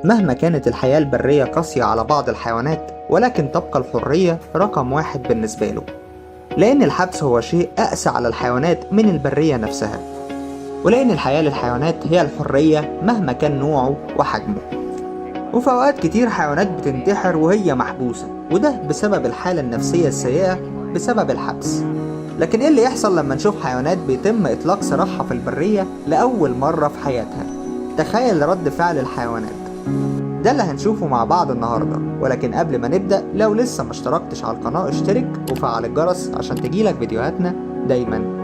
مهما كانت الحياة البرية قاسية على بعض الحيوانات، ولكن تبقى الحرية رقم واحد بالنسبة له، لأن الحبس هو شيء أقسى على الحيوانات من البرية نفسها، ولأن الحياة للحيوانات هي الحرية مهما كان نوعه وحجمه. وفي أوقات كتير حيوانات بتنتحر وهي محبوسة، وده بسبب الحالة النفسية السيئة بسبب الحبس. لكن إيه اللي يحصل لما نشوف حيوانات بيتم إطلاق سراحها في البرية لأول مرة في حياتها؟ تخيل رد فعل الحيوانات. ده اللي هنشوفه مع بعض النهاردة، ولكن قبل ما نبدأ لو لسه ما اشتركتش على القناة اشترك وفعل الجرس عشان تجيلك فيديوهاتنا دايما.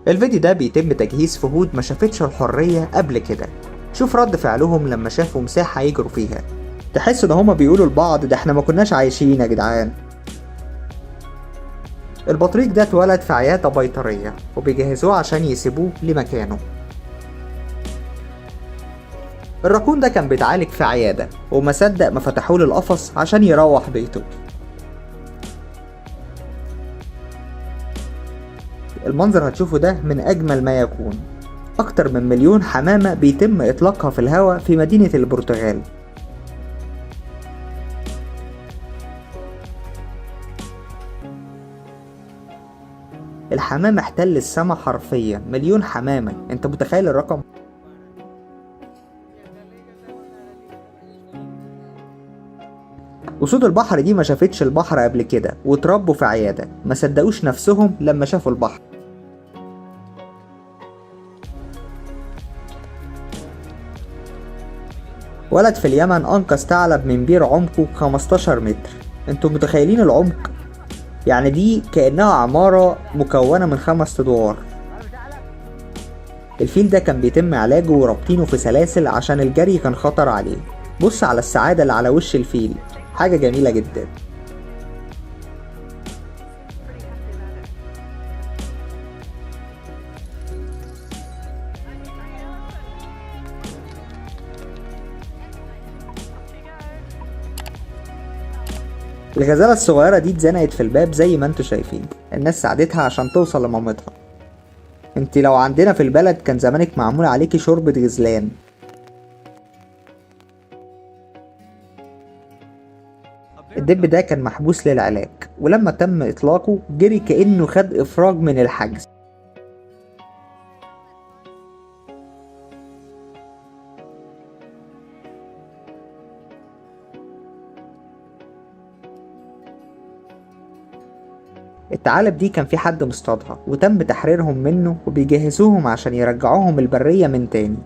الفيديو ده بيتم تجهيز فهود ما شافتش الحرية قبل كده. شوف رد فعلهم لما شافوا مساحة يجروا فيها، تحسوا ان هما بيقولوا لبعض ده احنا ما كناش عايشين يا جدعان. البطريق ده اتولد في عيادة بيطرية وبيجهزوه عشان يسيبوه لمكانه. الراكون ده كان بيتعالج في عيادة وما صدق ما فتحوله القفص عشان يروح بيته. المنظر هتشوفه ده من أجمل ما يكون. أكتر من 1,000,000 حمامة بيتم إطلاقها في الهواء في مدينة البرتغال. الحمام احتل السما حرفيا، 1,000,000 حمامة. انت متخيل الرقم؟ أسود البحر دي ما شافتش البحر قبل كده واتربوا في عيادة، ما صدقوش نفسهم لما شافوا البحر. ولد في اليمن أنقذ ثعلب من بير عمقه 15 متر. انتوا متخيلين العمق؟ يعني دي كأنها عمارة مكونة من 5 أدوار. الفيل ده كان بيتم علاجه ورابطينه في سلاسل عشان الجري كان خطر عليه. بص على السعادة اللي على وش الفيل، حاجة جميلة جدا. الغزالة الصغيرة دي اتزنقت في الباب زي ما انتوا شايفين، الناس ساعدتها عشان توصل لمامتها. انت لو عندنا في البلد كان زمانك معمول عليكي شوربة غزلان. الدب ده كان محبوس للعلاج، ولما تم اطلاقه جري كأنه خد افراج من الحجز. الثعالب دي كان في حد مصطادها وتم تحريرهم منه وبيجهزوهم عشان يرجعوهم البرية من تاني.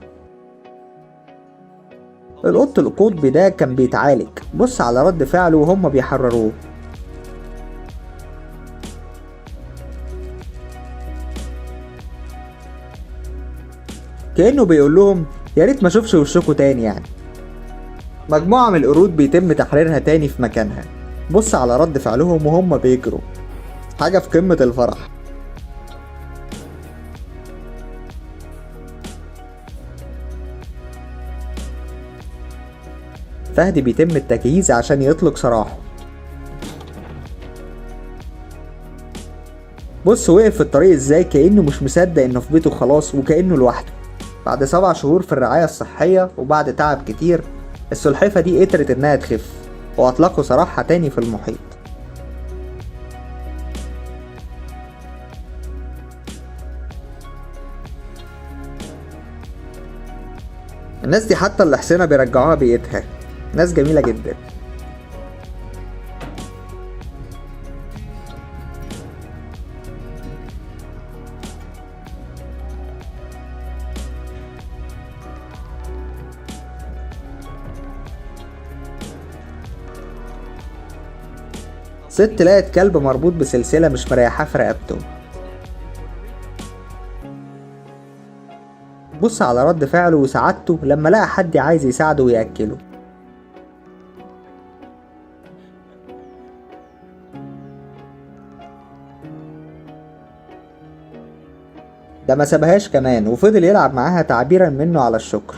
القط القطبي ده كان بيتعالج، بص على رد فعله وهم بيحرروه. كأنه بيقول لهم يا ريت ما اشوفش وشكوا تاني يعني. مجموعة من القرود بيتم تحريرها تاني في مكانها، بص على رد فعلهم وهم بيجروا، حاجة في قمة الفرح. فهد بيتم التجهيز عشان يطلق سراحه. بص وقف في الطريق ازاي كأنه مش مصدق انه في بيته خلاص وكأنه لوحده. بعد 7 شهور في الرعاية الصحية وبعد تعب كتير، السلحفة دي قدرت انها تخف واطلقوا سراحها تاني في المحيط. الناس دي حتى الحصينة بيرجعوها بيئتها، ناس جميلة جدا. ست لقت كلب مربوط بسلسلة مش مريحاه في رقبته. بص على رد فعله وسعادته لما لقى حد عايز يساعده ويأكله. ده ما سابهاش كمان وفضل يلعب معاها تعبيرا منه على الشكر.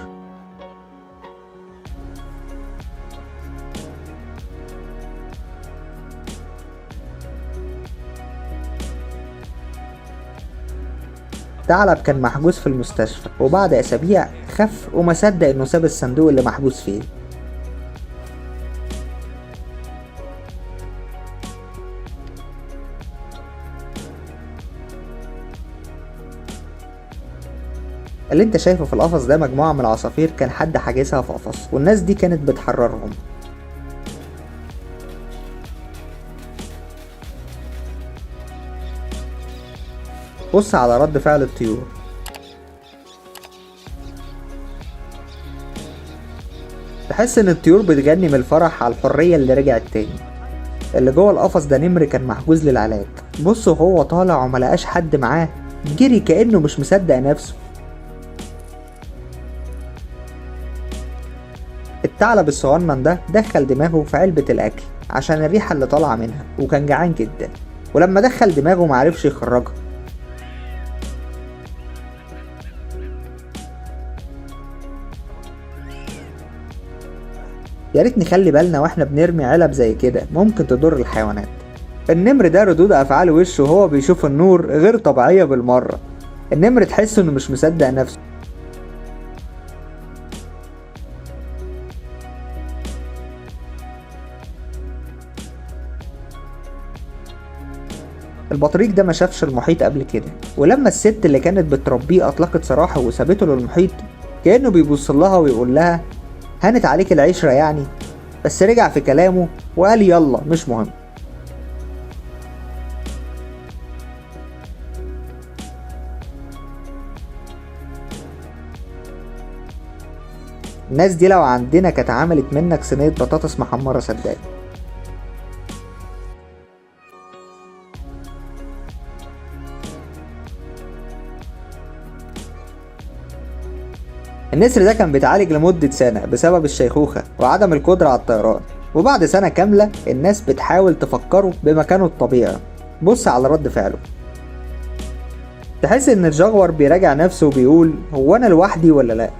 الثعلب كان محجوز في المستشفى، وبعد أسابيع خف وما صدق إنه ساب الصندوق اللي محجوز فيه. اللي انت شايفه في القفص ده مجموعة من العصافير كان حد حاجزها في قفص، والناس دي كانت بتحررهم. بص على رد فعل الطيور. تحس ان الطيور بتغني من الفرح على الحرية اللي رجعت تاني. اللي جوه القفص ده نمر كان محجوز للعلاج. بص وهو طالع وملقاش حد معاه، جري كأنه مش مصدق نفسه. الثعلب الصغنن ده دخل دماغه في علبة الأكل عشان الريحة اللي طالعة منها، وكان جعان جدا، ولما دخل دماغه معرفش يخرجها. ياريت نخلي بالنا واحنا بنرمي علب زي كده، ممكن تضر الحيوانات. النمر ده ردود أفعال وشه وهو بيشوف النور غير طبيعية بالمرة. النمر تحس انه مش مصدق نفسه. البطريق ده ما شافش المحيط قبل كده، ولما الست اللي كانت بتربيه اطلقت سراحه وسابته للمحيط كأنه بيبص لها ويقول لها هانت عليك العشرة يعني، بس رجع في كلامه وقال يلا مش مهم. الناس دي لو عندنا كانت عملت منك صينية بطاطس محمرة صدقني. النسر ده كان بيتعالج لمدة سنة بسبب الشيخوخة وعدم القدرة على الطيران، وبعد سنة كاملة الناس بتحاول تفكره بمكانه الطبيعي. بص على رد فعله. تحس ان الجغور بيراجع نفسه وبيقول هو انا لوحدي ولا لا.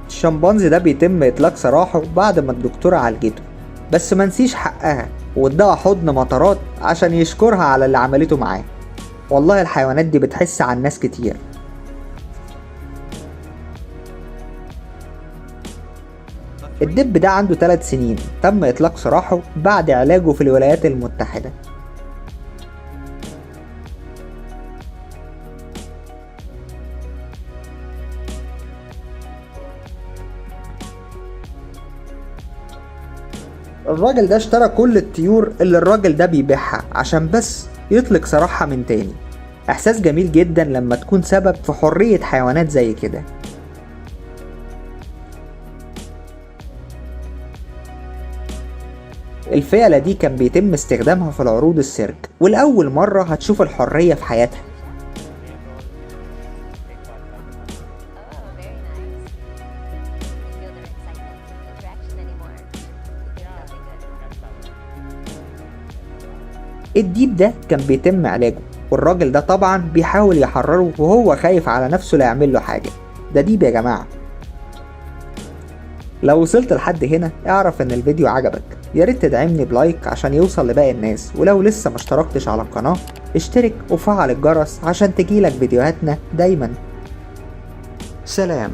الشمبانزي ده بيتم اطلاق سراحه بعد ما الدكتورة عالجته، بس منسيش حقها واداها حضن مطرات عشان يشكرها على اللي عملته معاه. والله الحيوانات دي بتحس عن ناس كتير. الدب ده عنده 3 سنين، تم اطلاق سراحه بعد علاجه في الولايات المتحدة. الراجل ده اشترى كل الطيور اللي الراجل ده بيبيعها عشان بس يطلق سراحها من تاني. احساس جميل جدا لما تكون سبب في حرية حيوانات زي كده. الفيلة دي كان بيتم استخدامها في العروض السيرك، ولأول مرة هتشوف الحرية في حياتها. الديب ده كان بيتم علاجه، والراجل ده طبعا بيحاول يحرره وهو خايف على نفسه لا يعمل له حاجة. ده ديب يا جماعة. لو وصلت لحد هنا اعرف ان الفيديو عجبك، ياريت تدعمني بلايك عشان يوصل لباقي الناس، ولو لسه ما اشتركتش على القناة اشترك وفعل الجرس عشان تجيلك فيديوهاتنا دايما. سلام.